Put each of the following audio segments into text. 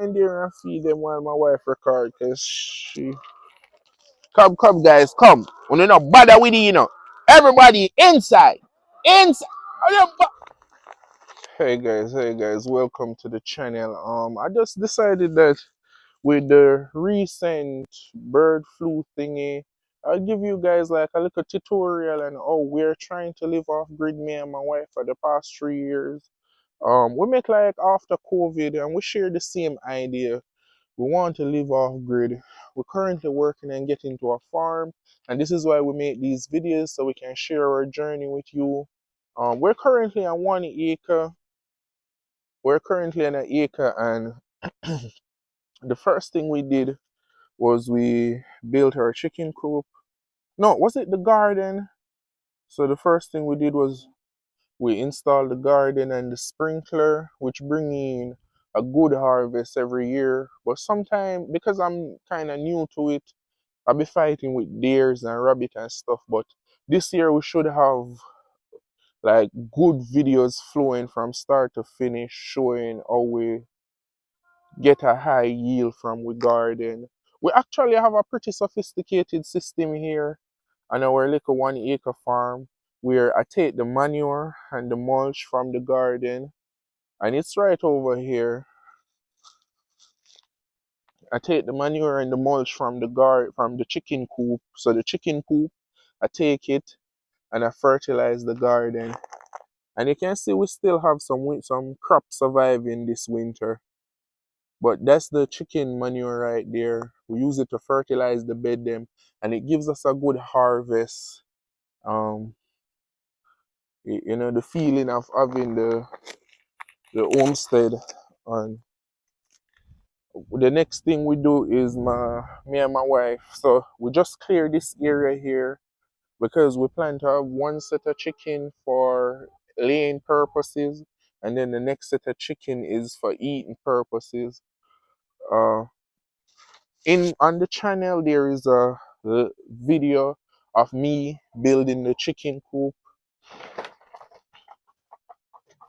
in there and feed them while my wife record, cause she come guys, come. We not bother with you know. Everybody inside. Inside. Hey guys, welcome to the channel. I just decided that with the recent bird flu thingy, I'll give you guys like a little tutorial on how we're trying to live off grid, me and my wife, for the past 3 years. We make like after COVID and we share the same idea. We want to live off grid. We're currently working and getting to a farm, and this is why we make these videos so we can share our journey with you. We're currently on 1 acre. We're currently on an acre, and the first thing we did was we built our chicken coop. No, was it the garden? So the first thing we did was we installed the garden and the sprinkler, which bring in a good harvest every year. But sometimes, because I'm kind of new to it, I'll be fighting with deers and rabbit and stuff. But this year we should have like good videos flowing from start to finish, showing how we get a high yield from we garden. We actually have a pretty sophisticated system here on our little 1 acre farm, where I take the manure and the mulch from the garden, and it's right over here. I take the manure and the mulch from the chicken coop. So the chicken coop, I take it and I fertilize the garden. And you can see we still have some crops surviving this winter. But that's the chicken manure right there. We use it to fertilize the bed them, and it gives us a good harvest. Um, you know, the feeling of having the homestead. And the next thing we do is me and my wife. So we just clear this area here because we plan to have one set of chicken for laying purposes, and then the next set of chicken is for eating purposes. Uh, on the channel there is a video of me building the chicken coop,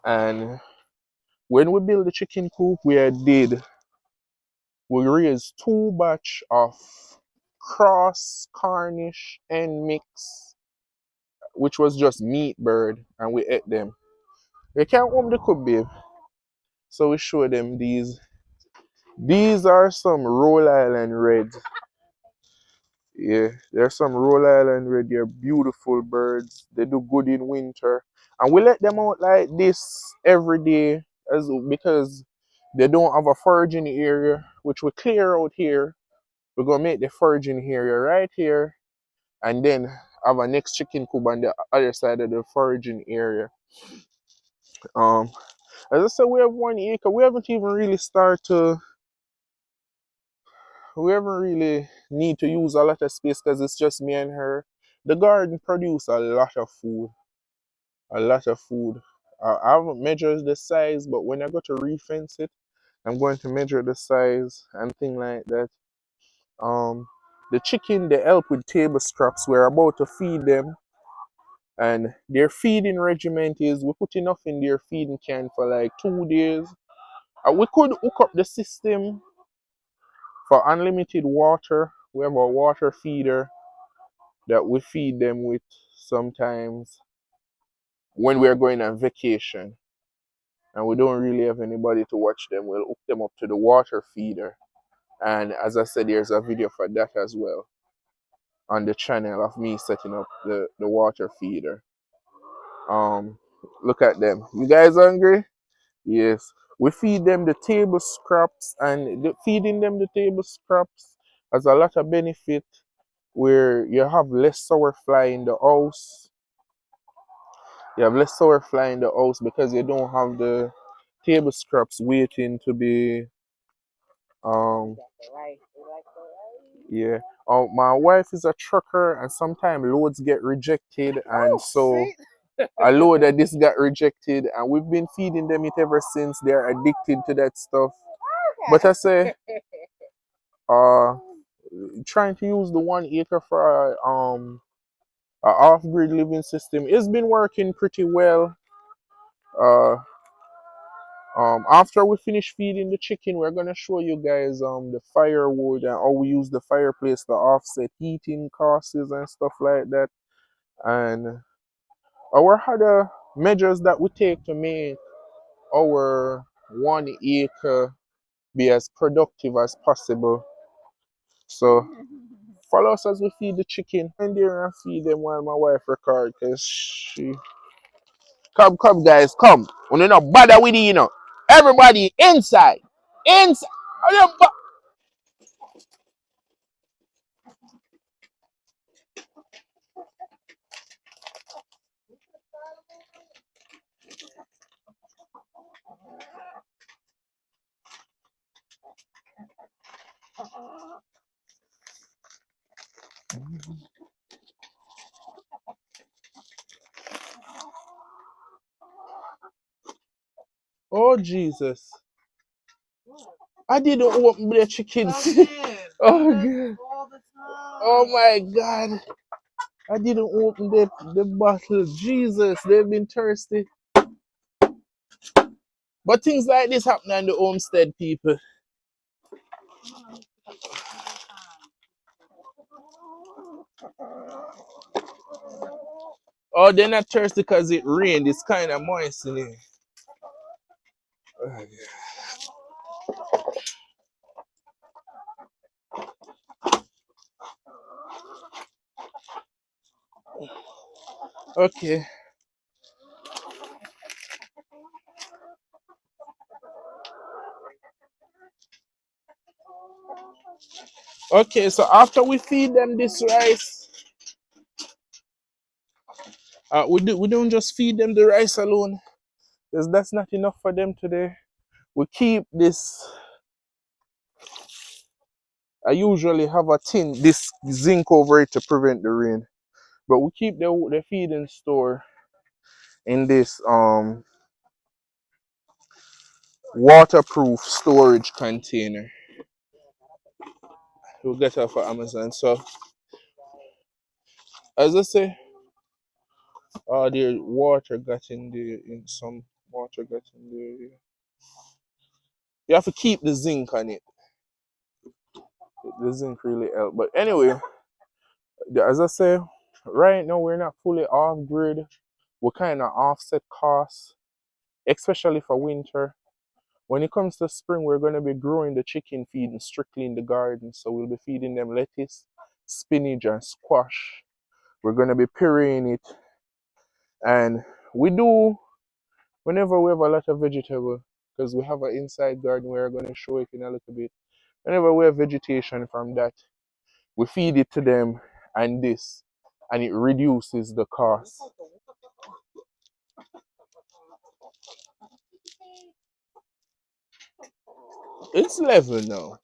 and when we build the chicken coop we raised 2 batch of cross Cornish and mix, which was just meat bird, and we ate them. You can't open the coop, babe. So we show them these are some Rhode Island red. Yeah, there's some Rhode Island red. They're beautiful birds. They do good in winter. And we let them out like this every day because they don't have a foraging area, which we clear out here. We're going to make the foraging area right here, and then have a next chicken coop on the other side of the foraging area. Um, as I said, we have 1 acre. We haven't really need to use a lot of space because it's just me and her. The garden produce a lot of food. A lot of food. I haven't measured the size, but when I go to refence it, I'm going to measure the size and thing like that. Um, the chicken, they help with table scraps. We're about to feed them, and their feeding regiment is we put enough in their feeding can for like 2 days. We could hook up the system for unlimited water. We have a water feeder that we feed them with sometimes when we're going on vacation and we don't really have anybody to watch them. We'll hook them up to the water feeder, and as I said, there's a video for that as well on the channel of me setting up the water feeder. Look at them. You guys hungry? Yes. We feed them the table scraps, and feeding them the table scraps has a lot of benefit where you have less sour fly in the house. You have less sour fly in the house because you don't have the table scraps waiting to be um yeah. My wife is a trucker, and sometimes loads get rejected, and so a load that this got rejected, and we've been feeding them it ever since. They're addicted to that stuff. But I say uh trying to use the 1 acre for a off-grid living system. It's been working pretty well. Uh, After we finish feeding the chicken, we're gonna show you guys the firewood and how we use the fireplace to offset heating costs and stuff like that, and our other measures that we take to make our 1 acre be as productive as possible. So follow us as we feed the chicken. And there and feed them while my wife record, cause she come guys, come. We not bother with you know. Everybody inside. Inside. Oh Jesus. I didn't open the chickens. Oh God. Oh my God. I didn't open the bottle. Jesus, they've been thirsty. But things like this happen in the homestead, people. Oh, they're not thirsty because it rained. It's kind of moist in here. Okay. Okay, so after we feed them this rice, we don't just feed them the rice alone, because that's not enough for them today. We keep this. I usually have a tin, this zinc over it to prevent the rain, but we keep the feeding store in this waterproof storage container. We'll get it for Amazon. So as I say, the water got in there, in some water got in there. You have to keep the zinc on it. The zinc really help. But anyway, as I say, right now we're not fully off grid. We kind of offset costs, especially for winter. When it comes to spring, we're going to be growing the chicken feeding strictly in the garden. So we'll be feeding them lettuce, spinach, and squash. We're going to be pureeing it. And we do, whenever we have a lot of vegetable, because we have an inside garden, we're going to show it in a little bit. Whenever we have vegetation from that, we feed it to them and this, and it reduces the cost. It's level now.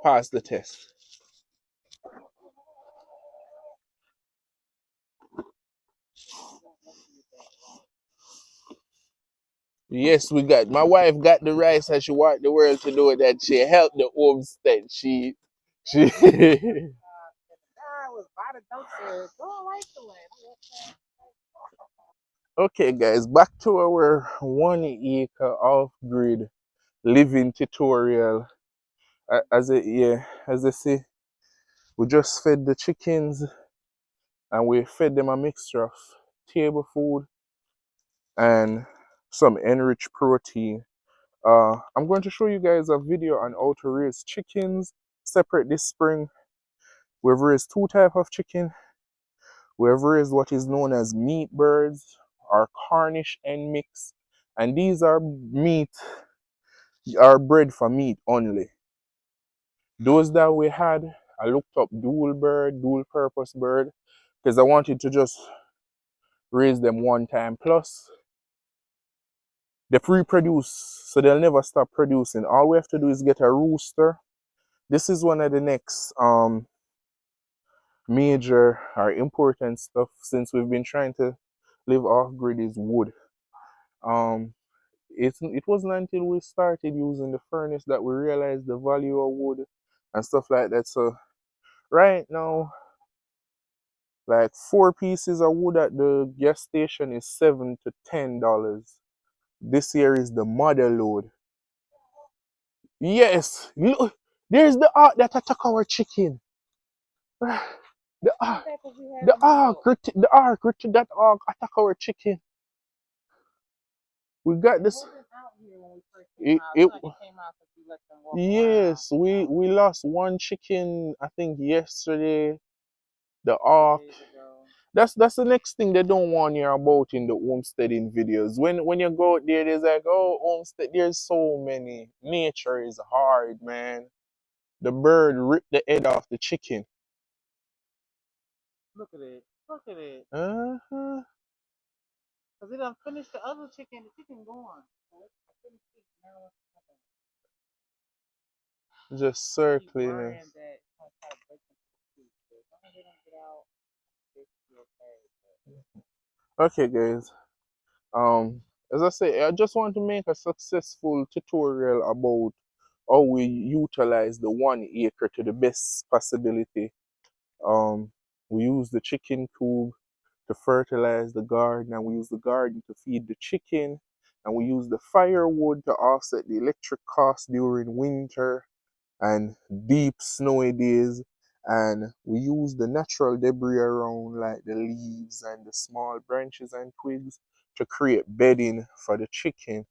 Pass the test. Yes, we got. My wife got the rice and she want the world to know that she helped the homestead. She. Okay, guys, back to our 1 acre off-grid living tutorial. As I say, we just fed the chickens and we fed them a mixture of table food and some enriched protein. I'm going to show you guys a video on how to raise chickens separate this spring. We've raised two types of chicken. We've raised what is known as meat birds or Cornish hen mix, and these are bred for meat only. Those that we had, I looked up dual purpose bird, because I wanted to just raise them one time. Plus, they reproduce, so they'll never stop producing. All we have to do is get a rooster. This is one of the next major or important stuff since we've been trying to live off grid is wood. Um, it wasn't until we started using the furnace that we realized the value of wood and stuff like that. So right now Like 4 pieces of wood at the gas station is $7 to $10. This here is the mother load. Yes, look, there's the ark that attack our chicken. The ark, the ark, that ark attack our chicken. We got this. Yes, we lost one chicken. I think yesterday. The ark. That's the next thing they don't warn you about in the homesteading videos. When you go out there, there's like, oh, homestead. There's so many. Nature is hard, man. The bird ripped the head off the chicken. Look at it. Look at it. Uh-huh. Because it done finished the other chicken. The chicken gone. Just circling it. Okay, guys. As I say, I just want to make a successful tutorial about how we utilize the 1 acre to the best possibility. Um, we use the chicken coop to fertilize the garden, and we use the garden to feed the chicken, and we use the firewood to offset the electric costs during winter and deep snowy days, and we use the natural debris around like the leaves and the small branches and twigs to create bedding for the chicken.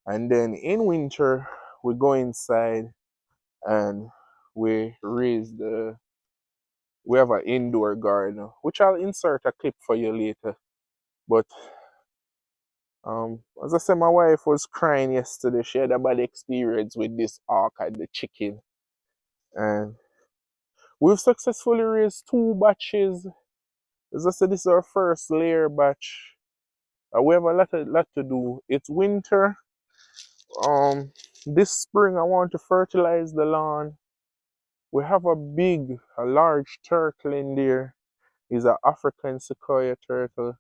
And then in winter we go inside and we have an indoor garden, which I'll insert a clip for you later. But as I said, my wife was crying yesterday. She had a bad experience with this hawk and the chicken, and we've successfully raised 2 batches. As I said, this is our first layer batch. We have a lot to do. It's winter. This spring I want to fertilize the lawn. We have a large turtle in there. He's an African sequoia turtle.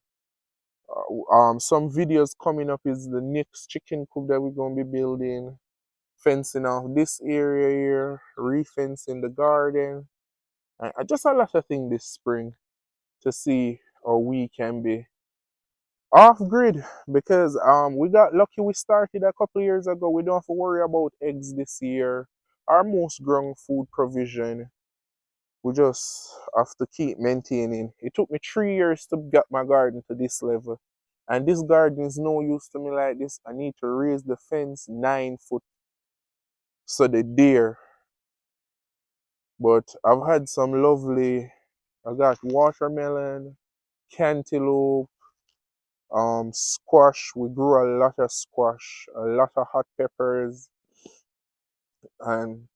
Some videos coming up is the next chicken coop that we're gonna be building. Fencing off this area here, refencing the garden. I just a lot of things this spring to see how we can be off grid, because we got lucky. We started a couple years ago. We don't have to worry about eggs this year. Our most ground food provision, we just have to keep maintaining. It took me 3 years to get my garden to this level, and this garden is no use to me like this. I need to raise the fence 9 foot so the deer. But I've had some lovely. I got watermelon, cantaloupe, squash. We grew a lot of squash, a lot of hot peppers, and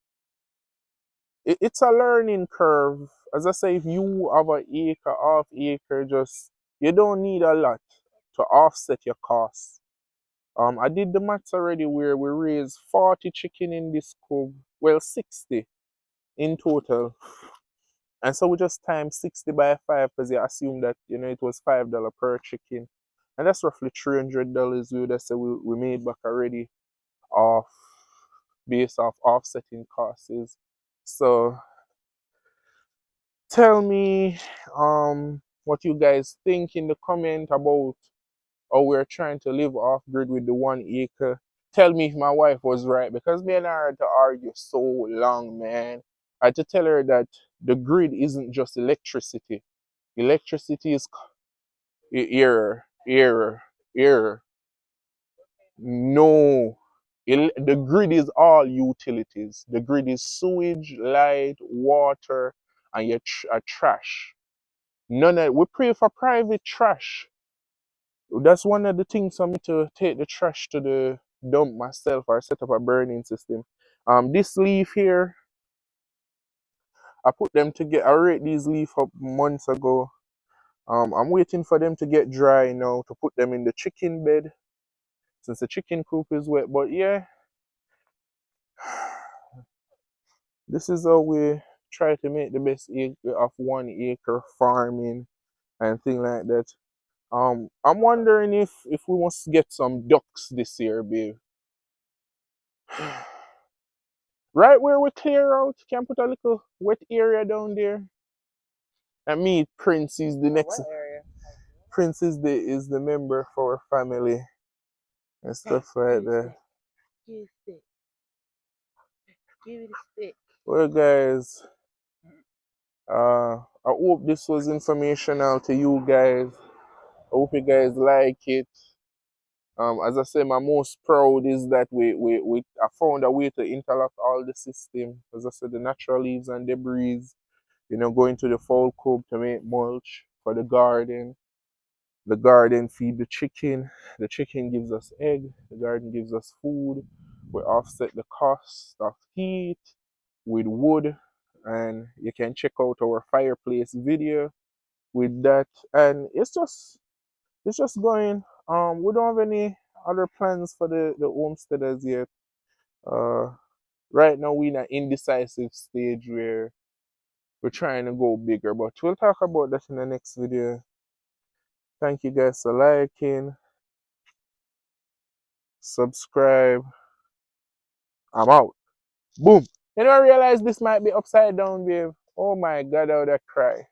it's a learning curve. As I say, if you have an acre, half acre, just you don't need a lot to offset your costs. I did the maths already where we raised 40 chicken in this coop, well 60 in total. And so we just times 60 by 5 because you assume that it was $5 per chicken. And that's roughly $300 we would have said we made back already off based off offsetting costs. So tell me what you guys think in the comment about how we're trying to live off grid with the 1 acre. Tell me if my wife was right, because me and her had to argue so long, man. I had to tell her that the grid isn't just electricity. Electricity is error, error, error. No. The grid is all utilities. The grid is sewage, light, water, and your trash. None of we pray for private trash. That's one of the things for me to take the trash to the dump myself or set up a burning system. This leaf here, I put them to get. I rake these leaf up months ago. I'm waiting for them to get dry now to put them in the chicken bed since the chicken coop is wet. But yeah, this is how we try to make the best of 1 acre farming and thing like that. I'm wondering if we must get some ducks this year, babe. Right where we clear out, can put a little wet area down there. And me, Prince is the next. What area? Prince is the member for our family and stuff like that. Give it a stick. Give it a stick. Well, guys, I hope this was informational to you guys. I hope you guys like it. As I say, my most proud is that we I found a way to interlock all the system. As I said, the natural leaves and debris, going to the fall coop to make mulch for the garden. The garden feed the chicken. The chicken gives us egg. The garden gives us food. We offset the cost of heat with wood, and you can check out our fireplace video with that. And it's just going. We don't have any other plans for the homesteaders yet. Uh, right now we're in an indecisive stage where we're trying to go bigger, but we'll talk about that in the next video. Thank you guys for liking, subscribe. I'm out. Boom. You know, I realize this might be upside down, babe. Oh my god, I would have cry.